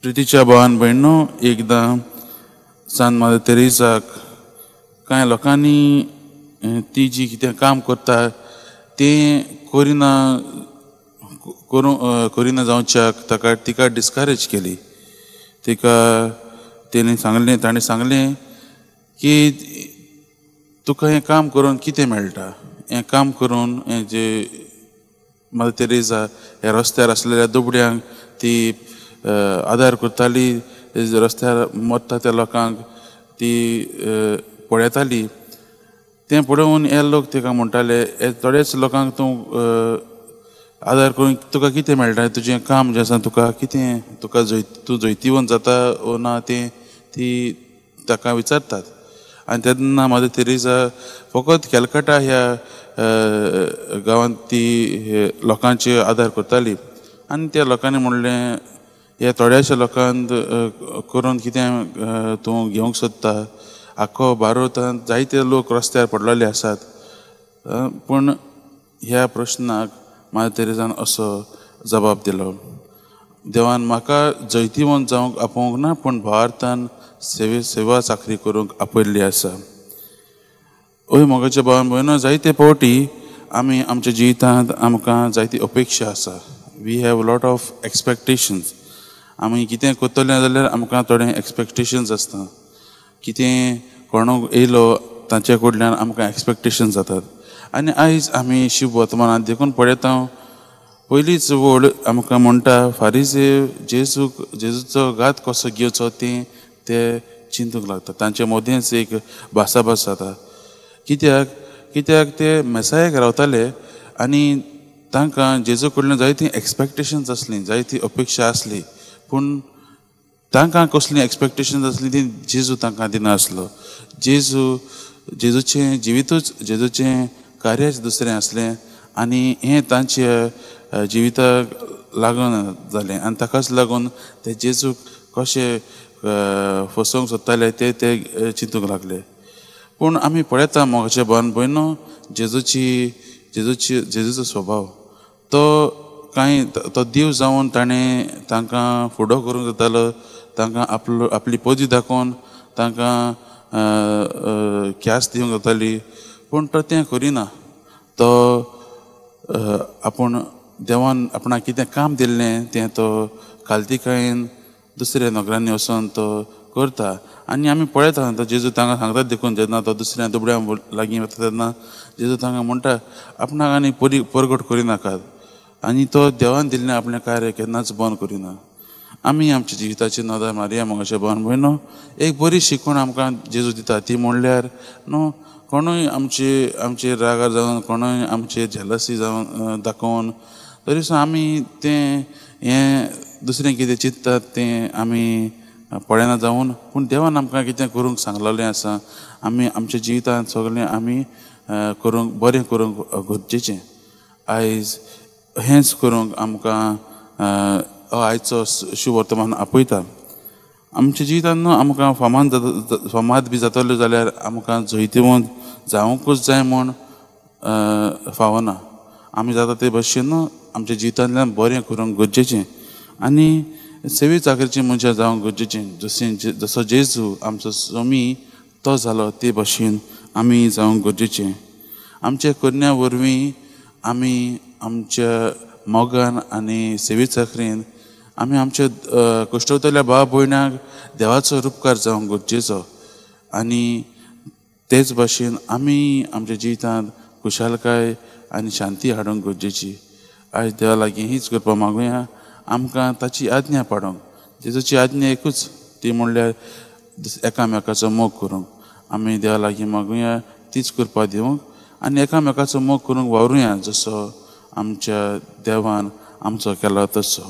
प्रितीच्या भावान भयणो एकदां सान मदर तेरेसाक कांय लोकांनी ती जी कितें काम करता तें करिना जावच्याक तिका डिस्करेज केली. ताणें सांगलें की तुका हें काम करून कितें मेळटा. हें काम करून हें जे मदर तेरेसा ह्या रस्त्यार आसलेल्या दुबड्यांक ती आदार करताली, रस्त्यार मरता त्या लोकांक ती पळयताली. तें पळोवन हे लोक ताका म्हणटाले थोडेच लोकांक तूं आदार करून तुका कितें मेळटा, तुजें काम जें आसा तूं जैतिवंत जाता वो ना तें ती ताका विचारतात. आनी तेन्ना मदर तेरेसा फकत कॅलकटा ह्या गांवांत ती लोकांचे आदार करताली. आनी त्या लोकांनी म्हणलें ह्या थोड्याशा लोकांक करून कितें तूं घेवंक सोदता. आख्खो भारतांत जायते लोक रस्त्यार पडलेले आसात. पूण ह्या प्रश्नाक मदर तेरेसान असो जबाब दिलो, देवान म्हाका जैतिवंत जावंक आपोवंक ना, पूण भारतान सेवा चाकरी करूंक आपयल्ली आसा. ओय मोगाच्या भावान भयणो, जायते फावटी आमी आमच्या जिवितांत आमकां जायती अपेक्षा आसा. We have lot of expectations. आमी कितें करतले जाल्यार आमकां थोडे एक्सपेक्टेशन्स आसता. कितें कोणूक येयलो तांचे कडल्यान आमकां एक्सपेक्टेशन जातात. आनी आयज आमी शुभ वर्तमानांत देखून पळयता पयलींच वड आमकां म्हणटा फारीसेव जेजूचो घात कसो घेवचो ते चिंतूंक लागता. तांचे मदेंच एक भासाभास जाता. कित्याक ते मेसायाक रावताले आनी तांकां जेजू कडल्यान जायतीं एक्सपेक्टेशन्स आसलीं, जायती अपेक्षा आसली. पूण तांकां कसली एक्सपेक्टेशन्स आसली ती जेजू तांकां दिनासलो. जेजूचें जिवितूच जेजूचें कार्यच दुसरें आसलें आनी हें तांच्या जिविताक लागून जालें. आनी ताकाच लागून ते जेजूक कशें फसोवंक सोदताले ते चिंतूंक लागले. पूण आमी पळयता मोगाच्या भावान भयणो, जेजूचो स्वभाव तो देव जावन ताणें तांकां फुडो करूंक जातालो. तांकां आपली पोजी दाखोवन तांकां ख्यास्त दिवंक जाताली. पूण तो तें करिना. तो देवान आपणाक कितें काम दिल्लें तें तो खालतीकायेन दुसऱ्या नोकरांनी वचोन तो करता. आनी आमी पळयता तो जेजू तांकां सांगतात देखून, जेन्ना तो दुसऱ्या दुबड्या लागीं वता तेन्ना जेजू तांकां म्हणटा आपणाक आनी परगट करिनाकात. आनी तो देवान दिल्लें आपलें कार्य केन्नाच बंद करिना. आमी आमच्या जिविताची नदर मारया मोगाच्या भावान भयणो. एक बरी शिकवण आमकां जेजू दिता ती म्हणल्यार कोणूय आमचे रागार जावन, कोणूय आमचे झेलसी जावन दाखोवन तरी सुद्दां आमी तें हें दुसरें कितें चिंततात तें आमी पळयना जावन, पूण देवान आमकां कितें करूंक सांगलेलें आसा आमी आमच्या जिवितांत सगळें आमी बरें करूंक गरजेचें. आयज हेंच करूंक आमकां आयचो शुभ वर्तमान आपयता. आमच्या जिवितांत आमकां फामाद बी जातले जाल्यार आमकां जैतिवंत जावंकूच जाय म्हूण फावना. आमी जाता ते भाशेन आमच्या जिवितांतल्यान बरें करूंक गरजेचें आनी सेवे चाकरीची मनशां जावंक गरजेचें. जसो जेजू आमचो स्वामी तो जालो ते भाशेन आमी जावंक गरजेचें. आमच्या करण्या वरवीं आमी आमच्या मोगान आनी सेवे चाकरेन आमी आमच्या कश्टवतल्या भाव भयणांक देवाचो उपकार जावंक गरजेचो. आनी तेच भाशेन आमी आमच्या जिवितांत खुशालकाय आनी शांती हाडूंक गरजेची. आयज देवा लागीं हीच करपा मागुया आमकां ताची आज्ञा पाडूंक. जेजूची आज्ञा एकूच ती म्हणल्यार एकामेकाचो मोग करूंक. आमी देवा लागीं मागुया तीच कृपा दिवंक आनी एकामेकाचो मोग करूंक वावरुया जसो आमच्या देवान आमचो केला तसो.